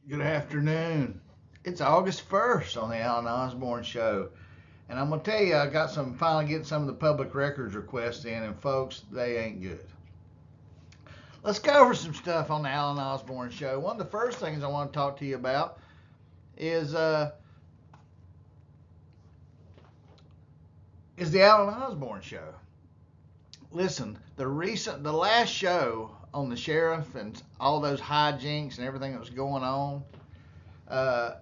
Good afternoon. It's August 1st on the Alan Osborne Show. And I'm going to tell you, I got finally getting some of the public records requests in, and folks, they ain't good. Let's go over some stuff on the Alan Osborne Show. One of the first things I want to talk to you about is the Alan Osborne Show. Listen, the last show on the sheriff and all those hijinks and everything that was going on, uh,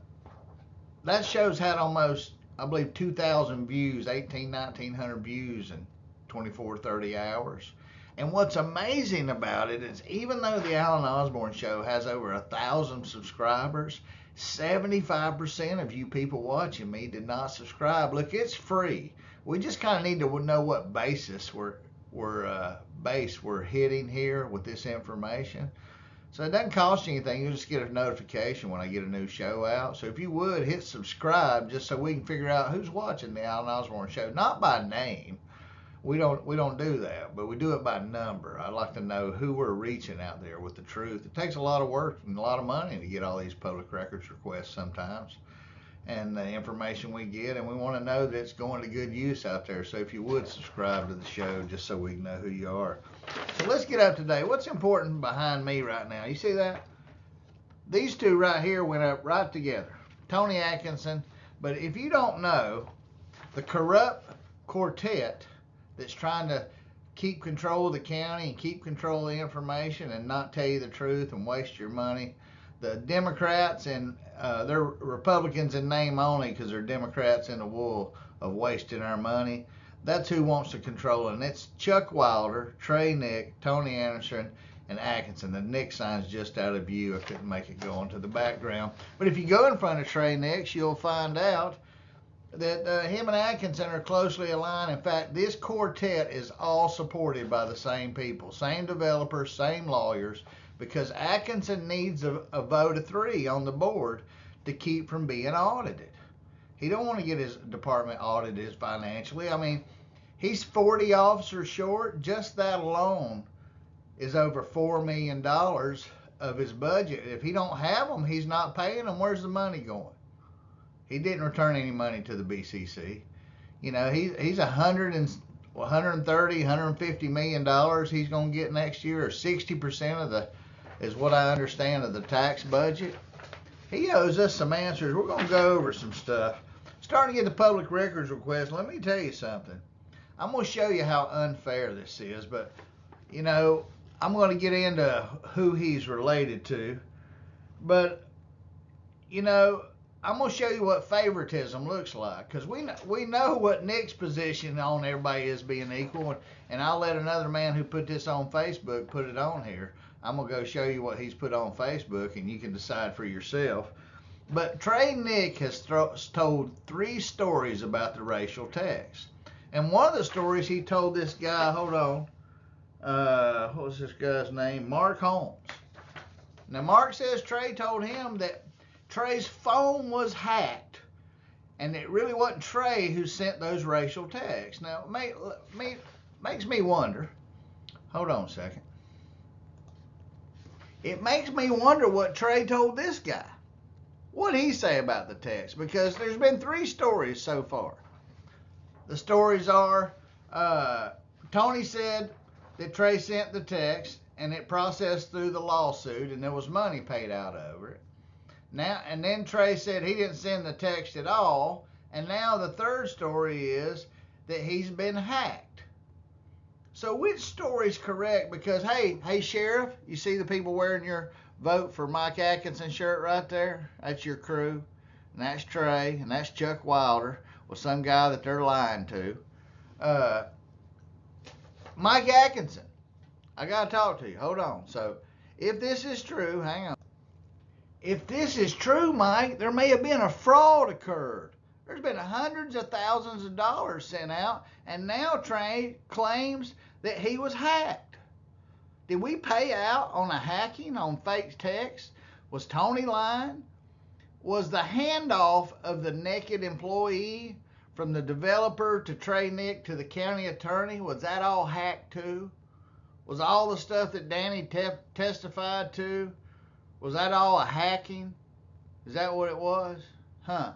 that show's had almost, I believe, 2,000 views, 1,900 views in 24, 30 hours. And what's amazing about it is even though the Alan Osborne Show has over 1,000 subscribers, 75% of you people watching me did not subscribe. Look, it's free. We just kind of need to know what basis we're hitting here with this information. So it doesn't cost you anything. You'll just get a notification when I get a new show out. So if you would, hit subscribe just so we can figure out who's watching the Alan Osborne Show. Not by name. We don't do that, but we do it by number. I'd like to know who we're reaching out there with the truth. It takes a lot of work and a lot of money to get all these public records requests sometimes, and the information we get, and we want to know that it's going to good use out there. So if you would subscribe to the show just so we can know who you are. So let's get up to date. What's important behind me right now? You see that? These two right here went up right together. Tony Adkinson. But if you don't know, the corrupt quartet that's trying to keep control of the county and keep control of the information and not tell you the truth and waste your money, the Democrats and they're Republicans in name only because they're Democrats in the wool of wasting our money. That's who wants to control it. And it's Chuck Wilder, Trey Nick, Tony Anderson, and Atkinson. The Nick sign's just out of view. I couldn't make it go into the background. But if you go in front of Trey Nick, you'll find out that him and Atkinson are closely aligned. In fact, this quartet is all supported by the same people, same developers, same lawyers, because Atkinson needs a vote of 3 on the board to keep from being audited. He don't want to get his department audited financially. I mean, he's 40 officers short. Just that alone is over $4 million of his budget. If he don't have them, he's not paying them. Where's the money going? He didn't return any money to the BCC. You know, he's 130, 150 million dollars he's going to get next year, or 60% of the, is what I understand, of the tax budget. He owes us some answers. We're going to go over some stuff. Starting to get the public records request. Let me tell you something. I'm going to show you how unfair this is, but you know, I'm going to get into who he's related to. But you know, I'm going to show you what favoritism looks like, because we know what Nick's position on everybody is being equal, and I'll let another man who put this on Facebook put it on here. I'm going to go show you what he's put on Facebook, and you can decide for yourself. But Trey Nick has told 3 stories about the racial tax. And one of the stories he told this guy, hold on, what was this guy's name? Mark Holmes. Now, Mark says Trey told him that Trey's phone was hacked, and it really wasn't Trey who sent those racial texts. Now, makes me wonder. Hold on a second. It makes me wonder what Trey told this guy. What'd he say about the text? Because there's been 3 stories so far. The stories are, Tony said that Trey sent the text, and it processed through the lawsuit, and there was money paid out over it. Now, and then Trey said he didn't send the text at all. And now the 3rd story is that he's been hacked. So which story's correct? Because, hey, Sheriff, you see the people wearing your vote for Mike Atkinson shirt right there? That's your crew. And that's Trey. And that's Chuck Wilder with some guy that they're lying to. Mike Atkinson, I got to talk to you. Hold on. So if this is true, hang on. If this is true, Mike, there may have been a fraud occurred. There's been hundreds of thousands of dollars sent out, and now Trey claims that he was hacked. Did we pay out on a hacking, on fake text? Was Tony lying? Was the handoff of the naked employee from the developer to Trey Nick to the county attorney, was that all hacked too? Was all the stuff that Danny testified to, was that all a hacking? Is that what it was? Huh.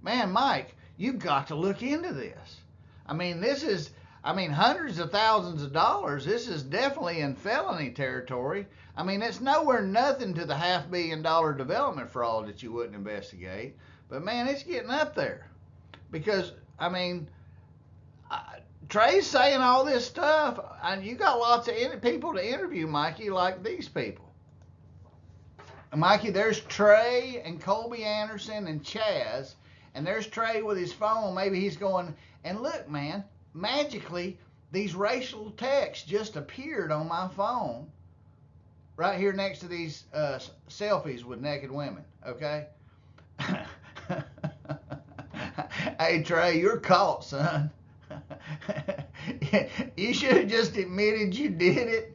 Man, Mike, you've got to look into this. I mean, hundreds of thousands of dollars. This is definitely in felony territory. I mean, it's nowhere nothing to the $500 million development fraud that you wouldn't investigate. But man, it's getting up there. Because, I mean, Trey's saying all this stuff, and you got lots of people to interview, Mikey, like these people. Mikey, there's Trey and Colby Anderson and Chaz, and there's Trey with his phone. Maybe he's going, and look, man, magically, these racial texts just appeared on my phone right here next to these selfies with naked women, okay? Hey, Trey, you're caught, son. You should have just admitted you did it.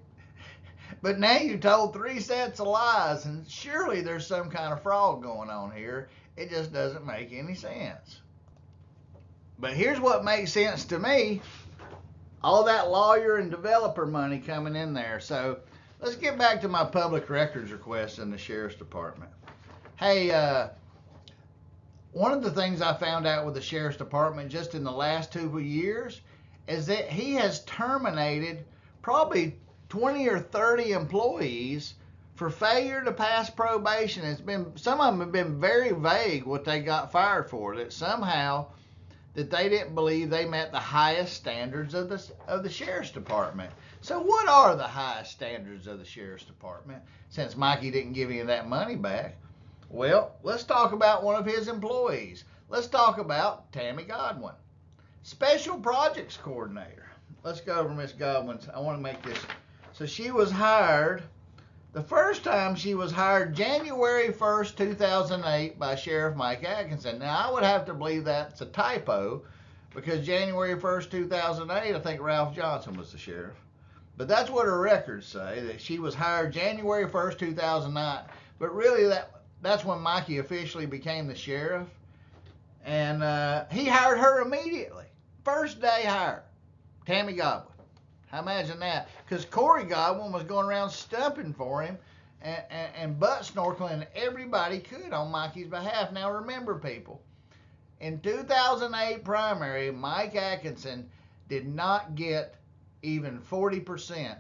But now you told 3 sets of lies, and surely there's some kind of fraud going on here. It just doesn't make any sense. But here's what makes sense to me. All that lawyer and developer money coming in there. So let's get back to my public records request in the Sheriff's Department. Hey, one of the things I found out with the Sheriff's Department just in the last 2 years is that he has terminated probably 20 or 30 employees for failure to pass probation. Some of them have been very vague what they got fired for, that somehow that they didn't believe they met the highest standards of the Sheriff's Department. So what are the highest standards of the Sheriff's Department, since Mikey didn't give any of that money back? Well, let's talk about one of his employees. Let's talk about Tammy Godwin, Special Projects Coordinator. Let's go over Miss Godwin's. I want to make this. So she was hired, the first time she was hired January 1st, 2008 by Sheriff Mike Adkinson. Now, I would have to believe that's a typo because January 1st, 2008, I think Ralph Johnson was the sheriff. But that's what her records say, that she was hired January 1st, 2009. But really, that's when Mikey officially became the sheriff. And he hired her immediately. First day hire, Tammy Godwin. I imagine that. Because Corey Godwin was going around stumping for him and butt snorkeling everybody could on Mikey's behalf. Now remember, people, in 2008 primary, Mike Adkinson did not get even 40%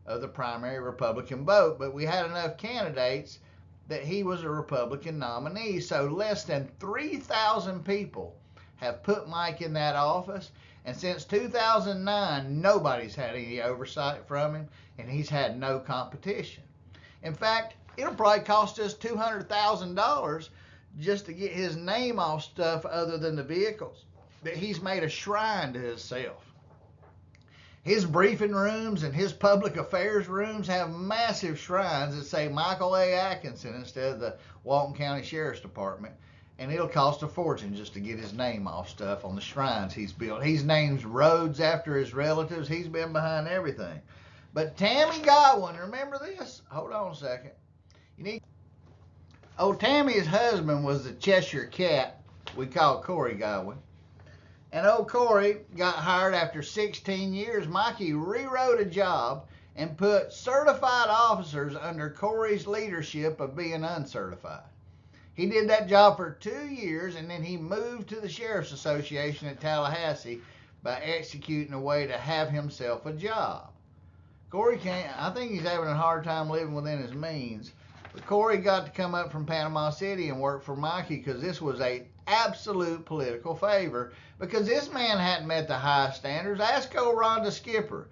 of the primary Republican vote, but we had enough candidates that he was a Republican nominee. So less than 3,000 people have put Mike in that office. And since 2009, nobody's had any oversight from him, and he's had no competition. In fact, it'll probably cost us $200,000 just to get his name off stuff other than the vehicles, that he's made a shrine to himself. His briefing rooms and his public affairs rooms have massive shrines that say Michael A. Adkinson instead of the Walton County Sheriff's Department. And it'll cost a fortune just to get his name off stuff on the shrines he's built. He's named roads after his relatives. He's been behind everything. But Tammy Godwin, remember this? Hold on a second. Tammy's husband was the Cheshire Cat we call Corey Godwin. And old Corey got hired after 16 years. Mikey rewrote a job and put certified officers under Corey's leadership of being uncertified. He did that job for 2 years, and then he moved to the Sheriff's Association at Tallahassee by executing a way to have himself a job. Corey I think he's having a hard time living within his means. But Corey got to come up from Panama City and work for Mikey because this was an absolute political favor, because this man hadn't met the highest standards. Ask old Rhonda Skipper.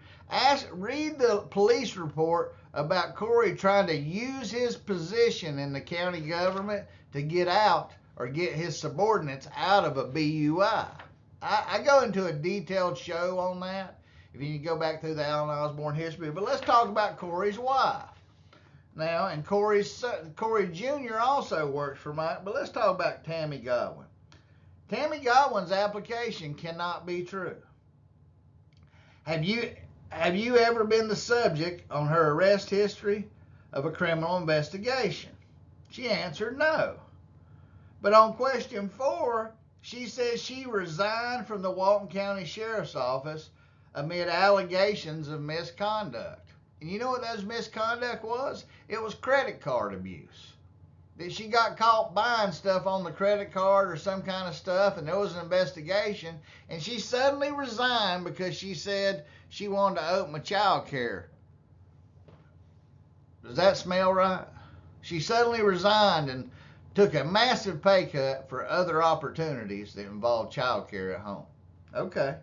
Read the police report about Corey trying to use his position in the county government to get out or get his subordinates out of a BUI. I go into a detailed show on that if you can go back through the Allen Osborne history. But let's talk about Corey's wife. Now, and Corey Jr. also works for Mike, but let's talk about Tammy Godwin. Tammy Godwin's application cannot be true. Have you ever been the subject on her arrest history of a criminal investigation? She answered no. But on question 4, she says she resigned from the Walton County Sheriff's Office amid allegations of misconduct. And you know what those misconduct was? It was credit card abuse. that she got caught buying stuff on the credit card or some kind of stuff, and there was an investigation, and she suddenly resigned because she said she wanted to open a child care. Does that smell right? She suddenly resigned and took a massive pay cut for other opportunities that involved child care at home. Okay.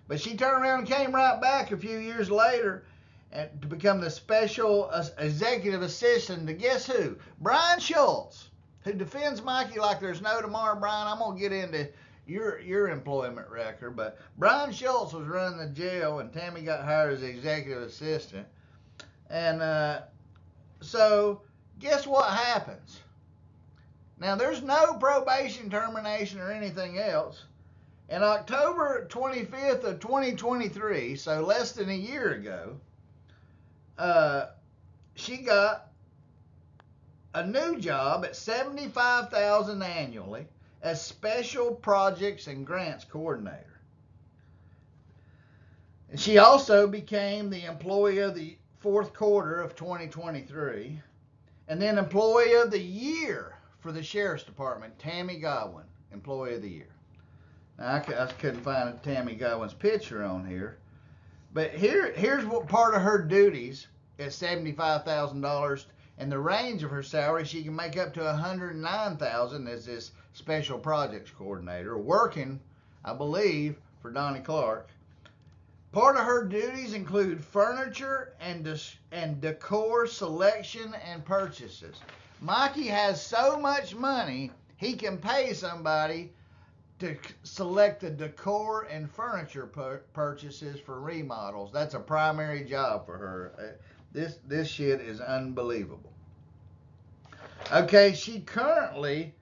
But she turned around and came right back a few years later and to become the special executive assistant to guess who? Brian Schultz, who defends Mikey like there's no tomorrow. Brian, I'm going to get into your employment record, but Brian Schultz was running the jail and Tammy got hired as executive assistant. And so guess what happens? Now, there's no probation termination or anything else. In October 25th of 2023, so less than a year ago, she got a new job at $75,000 annually as Special Projects and Grants Coordinator. And she also became the Employee of the fourth quarter of 2023, and then Employee of the Year for the Sheriff's Department, Tammy Godwin, Employee of the Year. Now, I couldn't find Tammy Godwin's picture on here, but here's what part of her duties at $75,000, and the range of her salary. She can make up to $109,000 as this Special Projects Coordinator, working, I believe, for Donnie Clark. Part of her duties include furniture and decor selection and purchases. Mikey has so much money, he can pay somebody to select the decor and furniture purchases for remodels. That's a primary job for her. This shit is unbelievable. Okay, she currently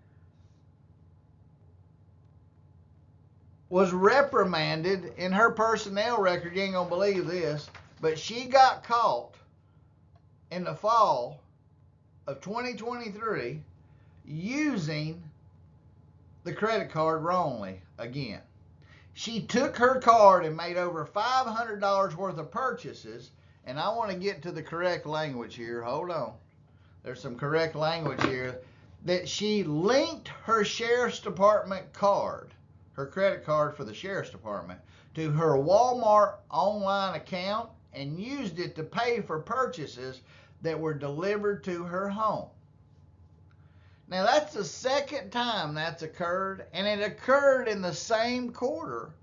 was reprimanded in her personnel record. You ain't gonna believe this, but she got caught in the fall of 2023 using the credit card wrongly again. She took her card and made over $500 worth of purchases, and I want to get to the correct language here. Hold on. There's some correct language here. That she linked her Sheriff's Department card, her credit card for the Sheriff's Department, to her Walmart online account and used it to pay for purchases that were delivered to her home. Now, that's the second time that's occurred, and it occurred in the same quarter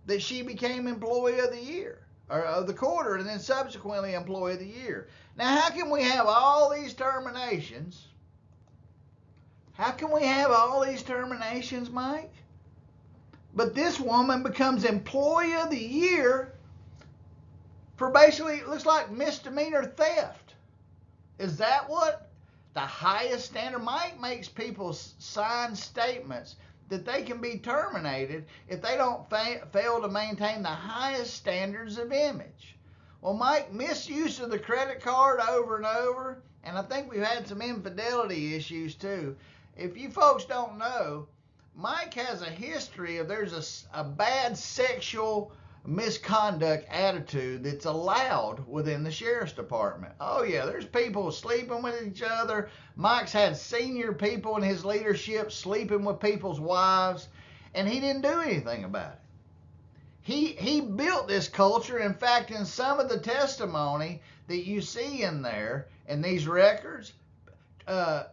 that she became Employee of the Year, or of the quarter, and then subsequently Employee of the Year. Now, how can we have all these terminations? How can we have all these terminations, Mike? But this woman becomes Employee of the Year for basically, it looks like misdemeanor theft. Is that what the highest standard? Mike makes people sign statements that they can be terminated if they don't fail to maintain the highest standards of image. Well, Mike, misuse of the credit card over and over, and I think we've had some infidelity issues too. If you folks don't know, Mike has a history of there's a bad sexual misconduct attitude that's allowed within the Sheriff's Department. Oh yeah, there's people sleeping with each other. Mike's had senior people in his leadership sleeping with people's wives, and he didn't do anything about it. He built this culture. In fact, in some of the testimony that you see in there, in these records, in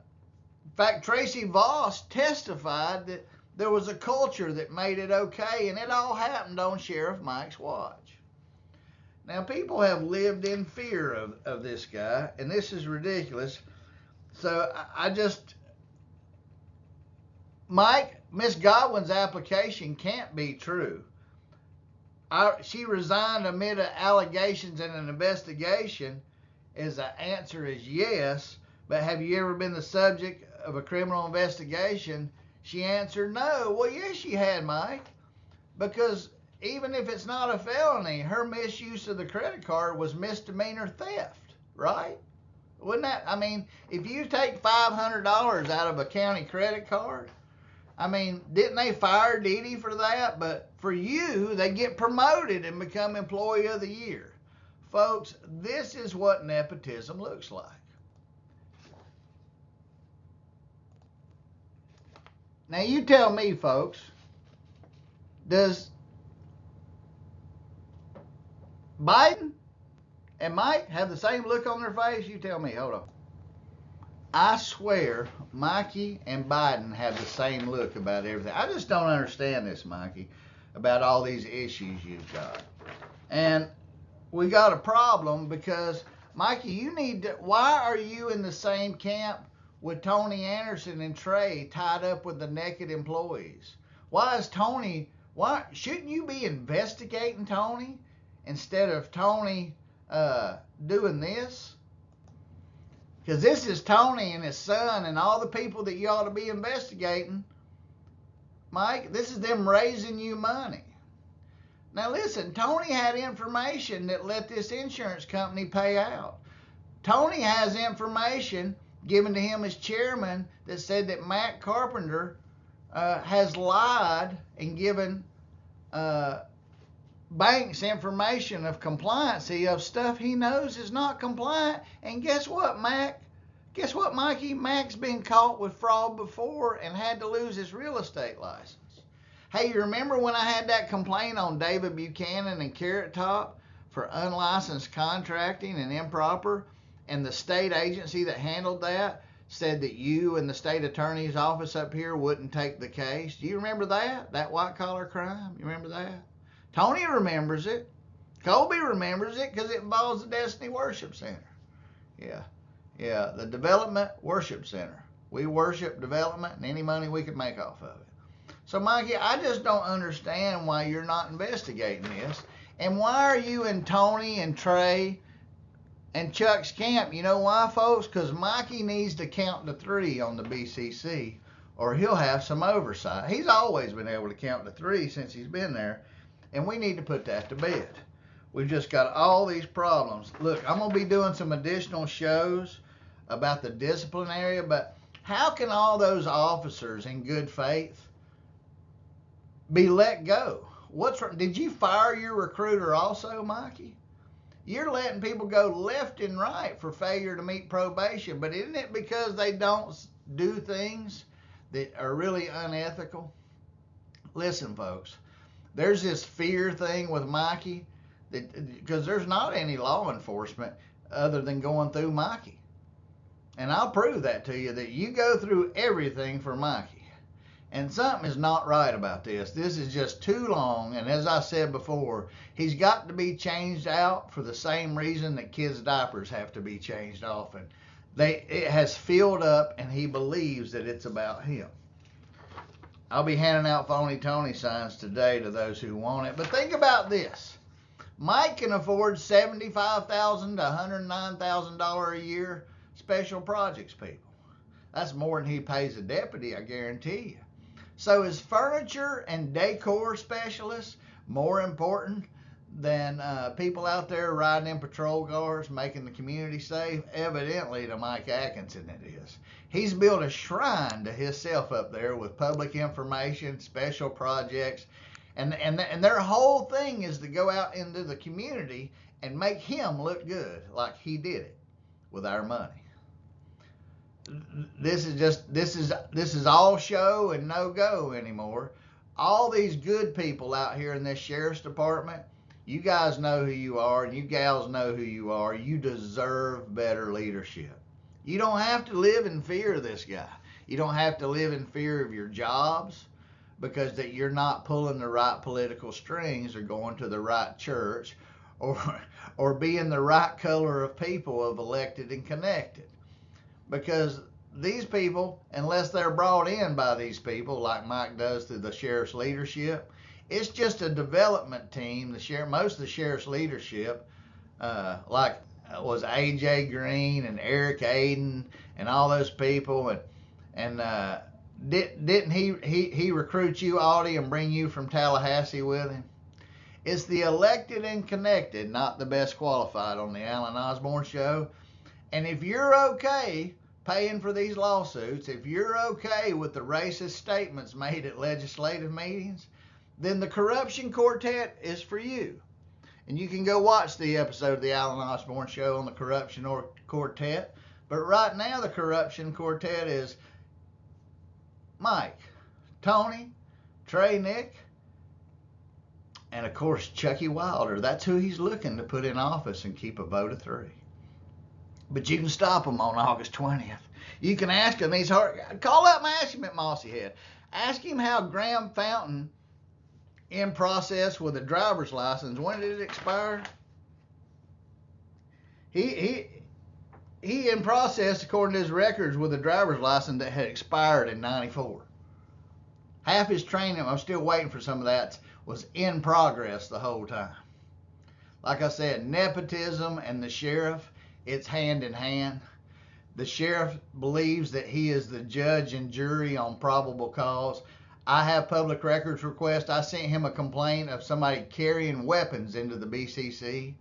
fact, Tracy Voss testified that there was a culture that made it okay, and it all happened on Sheriff Mike's watch. Now, people have lived in fear of this guy, and this is ridiculous. So Mike, Miss Godwin's application can't be true. She resigned amid allegations and an investigation. The answer is yes, but have you ever been the subject of a criminal investigation? She answered no. Well, yes, she had, Mike, because even if it's not a felony, her misuse of the credit card was misdemeanor theft, right? Wouldn't that, I mean, if you take $500 out of a county credit card, I mean, didn't they fire Dee Dee for that? But for you, they get promoted and become Employee of the Year. Folks, this is what nepotism looks like. Now you tell me, folks, does Biden and Mike have the same look on their face? You tell me. Hold on. I swear Mikey and Biden have the same look about everything. I just don't understand this, Mikey, about all these issues you've got. And we got a problem because, Mikey, you need to, why are you in the same camp with Tony Anderson and Trey tied up with the naked employees? Why shouldn't you be investigating Tony instead of Tony doing this? Because this is Tony and his son and all the people that you ought to be investigating. Mike, this is them raising you money. Now listen, Tony had information that let this insurance company pay out. Tony has information given to him as chairman that said that Matt Carpenter has lied and given banks information of compliancy of stuff he knows is not compliant. And guess what, Mac? Guess what, Mikey? Mac's been caught with fraud before and had to lose his real estate license. Hey, you remember when I had that complaint on David Buchanan and Carrot Top for unlicensed contracting and improper, and the state agency that handled that said that you and the state attorney's office up here wouldn't take the case? Do you remember that? That white-collar crime? You remember that? Tony remembers it. Colby remembers it because it involves the Destiny Worship Center. Yeah, the Development Worship Center. We worship development and any money we can make off of it. So, Mikey, I just don't understand why you're not investigating this. And why are you and Tony and Trey and Chuck's camp? You know why, folks? Because Mikey needs to count to 3 on the BCC or he'll have some oversight. He's always been able to count to 3 since he's been there. And we need to put that to bed. We've just got all these problems. Look, I'm going to be doing some additional shows about the discipline area, but how can all those officers in good faith be let go? What's wrong? Did you fire your recruiter also, Mikey? You're letting people go left and right for failure to meet probation, but isn't it because they don't do things that are really unethical? Listen, folks, there's this fear thing with Mikey because there's not any law enforcement other than going through Mikey. And I'll prove that to you, that you go through everything for Mikey. And something is not right about this. This is just too long. And as I said before, he's got to be changed out for the same reason that kids' diapers have to be changed often. It has filled up and he believes that it's about him. I'll be handing out phony Tony signs today to those who want it. But think about this. Mike can afford $75,000 to $109,000 a year special projects people. That's more than he pays a deputy, I guarantee you. So is furniture and decor specialists more important than people out there riding in patrol cars, making the community safe? Evidently, to Mike Adkinson it is. He's built a shrine to himself up there with public information, special projects, and their whole thing is to go out into the community and make him look good, like he did it with our money. This is all show and no go anymore. All these good people out here in this sheriff's department, you guys know who you are and you gals know who you are. You deserve better leadership. You don't have to live in fear of this guy. You don't have to live in fear of your jobs because that you're not pulling the right political strings or going to the right church or being the right color of people of elected and connected. Because these people, unless they're brought in by these people, like Mike does through the sheriff's leadership, it's just a development team. Most of the sheriff's leadership, like was AJ Green and Eric Aiden and all those people, and didn't he recruit you, Audie, and bring you from Tallahassee with him? It's the elected and connected, not the best qualified, on the Alan Osborne Show. And if you're okay paying for these lawsuits, if you're okay with the racist statements made at legislative meetings, then the Corruption Quartet is for you. And you can go watch the episode of the Alan Osborne Show on the Corruption Quartet. But right now the Corruption Quartet is, Mike, Tony, Trey Nick, and of course Chucky Wilder. That's who he's looking to put in office and keep a vote of 3. But you can stop him on August 20th. You can ask him. He's hard. Call up and ask him at Mossy Head. Ask him how Graham Fountain in process with a driver's license. When did it expire? He in process according to his records with a driver's license that had expired in '94. Half his training, I'm still waiting for some of that, was in progress the whole time. Like I said, nepotism and the sheriff, it's hand in hand. The sheriff believes that he is the judge and jury on probable cause. I have public records request. I sent him a complaint of somebody carrying weapons into the BCC.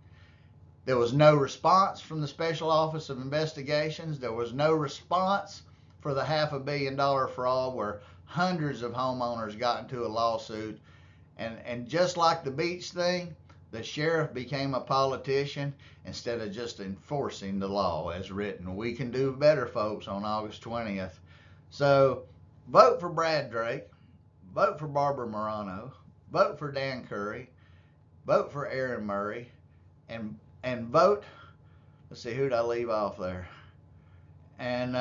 There was no response from the Special Office of Investigations. There was no response for the $500 million fraud where hundreds of homeowners got into a lawsuit. And just like the beach thing, the sheriff became a politician instead of just enforcing the law as written. We can do better, folks, on August 20th. So vote for Brad Drake. Vote for Barbara Morano. Vote for Dan Curry. Vote for Aaron Murray. And vote, let's see, who'd I leave off there? And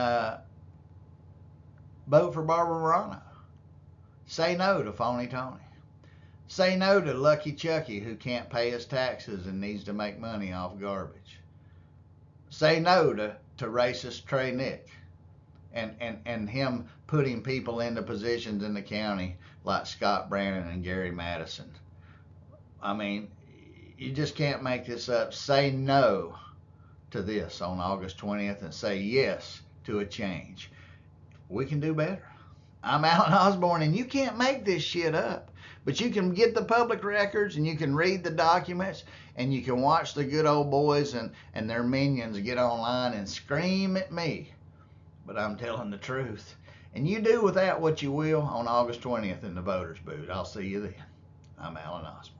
vote for Barbara Morano. Say no to Phony Tony. Say no to Lucky Chucky, who can't pay his taxes and needs to make money off garbage. Say no to racist Trey Nick and him putting people into positions in the county like Scott Brannon and Gary Madison. I mean, you just can't make this up. Say no to this on August 20th and say yes to a change. We can do better. I'm Alan Osborne, and you can't make this shit up. But you can get the public records, and you can read the documents, and you can watch the good old boys and their minions get online and scream at me. But I'm telling the truth. And you do with that what you will on August 20th in the voters' booth. I'll see you then. I'm Alan Osborne.